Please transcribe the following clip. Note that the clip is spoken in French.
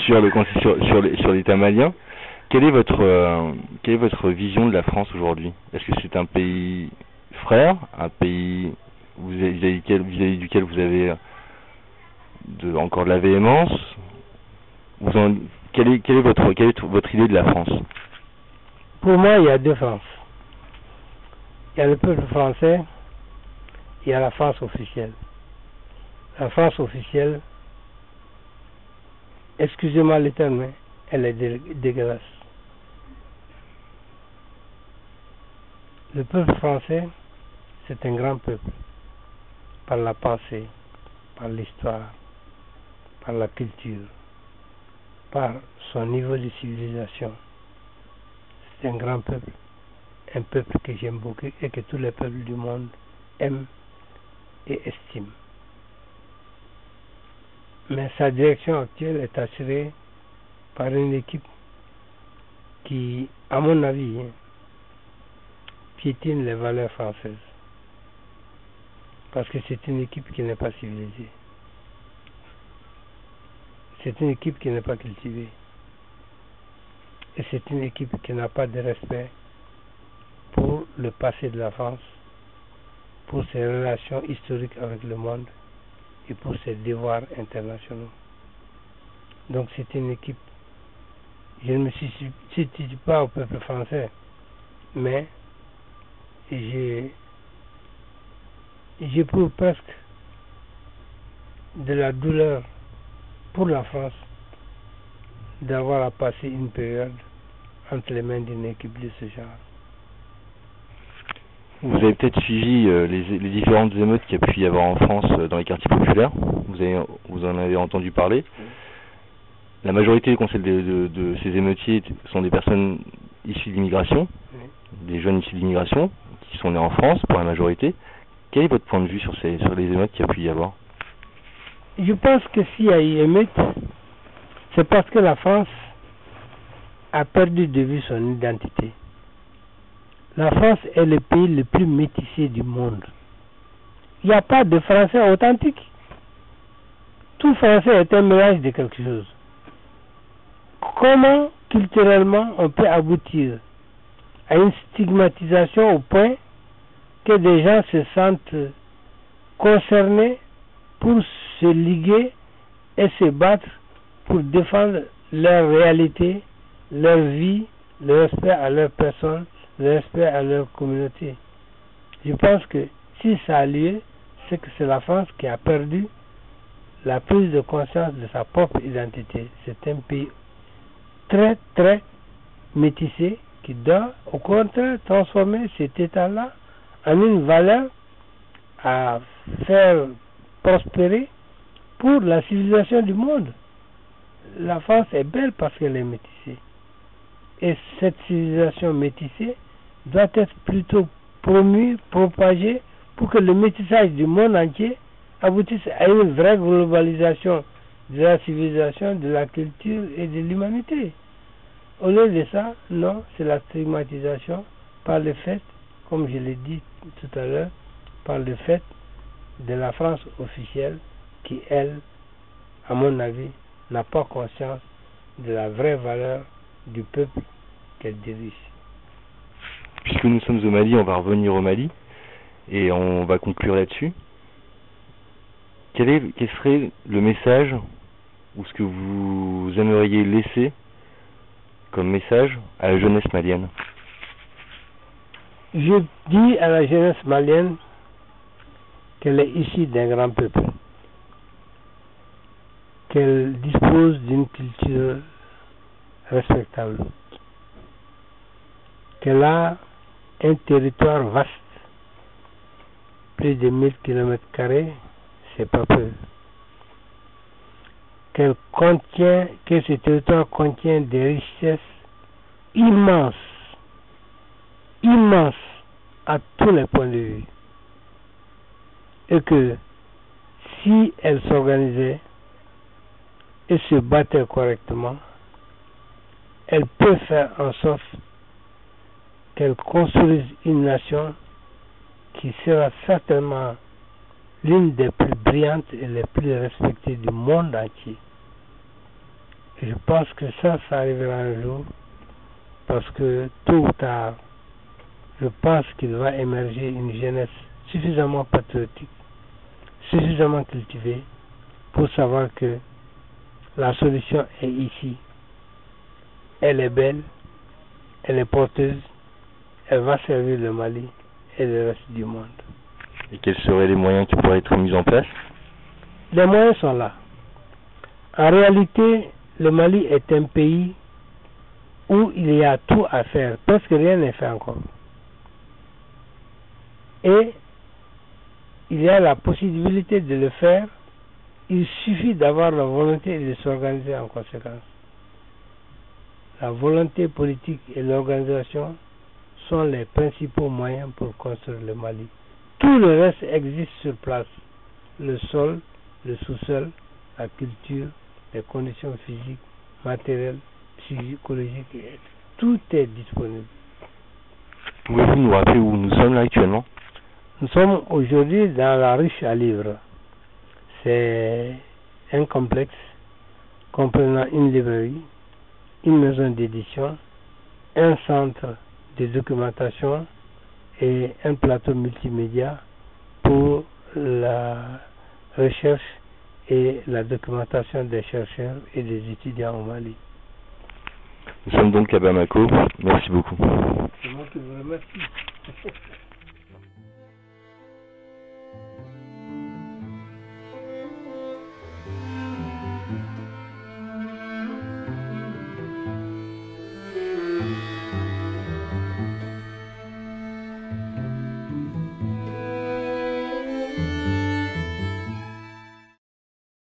sur l'État malien. Quelle est votre vision de la France aujourd'hui? Est-ce que c'est un pays frère, un pays vis-à-vis duquel vous avez encore de la véhémence? Quelle est votre idée de la France? Pour moi, il y a deux France. Il y a le peuple français, il y a la France officielle. La France officielle, excusez-moi le terme, mais elle est dégueulasse. Le peuple français, c'est un grand peuple, par la pensée, par l'histoire, par la culture, par son niveau de civilisation. C'est un grand peuple, un peuple que j'aime beaucoup et que tous les peuples du monde aiment et estiment. Mais sa direction actuelle est assurée par une équipe qui, à mon avis, piétine les valeurs françaises. Parce que c'est une équipe qui n'est pas civilisée. C'est une équipe qui n'est pas cultivée. Et c'est une équipe qui n'a pas de respect pour le passé de la France, pour ses relations historiques avec le monde et pour ses devoirs internationaux. Donc c'est une équipe, je ne me situe pas au peuple français, mais j'éprouve presque de la douleur pour la France d'avoir à passer une période entre les mains d'une équipe de ce genre. Vous avez peut-être suivi les différentes émeutes qu'il y a pu y avoir en France dans les quartiers populaires. Vous en avez entendu parler. La majorité de ces émeutiers sont des personnes issues de l'immigration, des jeunes issus de l'immigration, qui sont nés en France pour la majorité. Quel est votre point de vue sur les émeutes qu'il y a pu y avoir? Je pense que s'il y a eu émeute, c'est parce que la France a perdu de vue son identité. La France est le pays le plus métissé du monde. Il n'y a pas de Français authentique. Tout Français est un mélange de quelque chose. Comment, culturellement, on peut aboutir à une stigmatisation au point que des gens se sentent concernés pour se liguer et se battre pour défendre leur réalité, leur vie, le respect à leur personne, le respect à leur communauté. Je pense que si ça a lieu, c'est que c'est la France qui a perdu la prise de conscience de sa propre identité. C'est un pays très très métissé qui doit au contraire transformer cet état-là en une valeur à faire prospérer pour la civilisation du monde. La France est belle parce qu'elle est métissée. Et cette civilisation métissée doit être plutôt promue, propagée, pour que le métissage du monde entier aboutisse à une vraie globalisation de la civilisation, de la culture et de l'humanité. Au lieu de ça, non, c'est la stigmatisation par le fait, comme je l'ai dit tout à l'heure, par le fait de la France officielle qui, elle, à mon avis, n'a pas conscience de la vraie valeur du peuple qu'elle dirige. Puisque nous sommes au Mali, on va revenir au Mali et on va conclure là-dessus. Quel serait le message ou ce que vous aimeriez laisser comme message à la jeunesse malienne? Je dis à la jeunesse malienne qu'elle est issue d'un grand peuple, qu'elle dispose d'une culture respectable, qu'elle a un territoire vaste, plus de 1000 km², c'est pas peu. Que ce territoire contient des richesses immenses, immenses à tous les points de vue. Et que si elle s'organisait et se battait correctement, elle peut faire en sorte qu'elle construise une nation qui sera certainement l'une des plus brillantes et les plus respectées du monde entier. Je pense que ça arrivera un jour, parce que tôt ou tard, je pense qu'il va émerger une jeunesse suffisamment patriotique, suffisamment cultivée, pour savoir que la solution est ici. Elle est belle, elle est porteuse, elle va servir le Mali et le reste du monde. Et quels seraient les moyens qui pourraient être mis en place? Les moyens sont là. En réalité, le Mali est un pays où il y a tout à faire, presque rien n'est fait encore. Et il y a la possibilité de le faire, il suffit d'avoir la volonté et de s'organiser en conséquence. La volonté politique et l'organisation sont les principaux moyens pour construire le Mali. Tout le reste existe sur place. Le sol, le sous-sol, la culture, les conditions physiques, matérielles, psychologiques, tout est disponible. Pouvez-vous nous rappeler où nous sommes là actuellement? Nous sommes aujourd'hui dans la ruche à livres. C'est un complexe comprenant une librairie, une maison d'édition, un centre de documentation et un plateau multimédia pour la recherche et la documentation des chercheurs et des étudiants au Mali. Nous sommes donc à Bamako. Merci beaucoup. C'est moi qui vous remercie.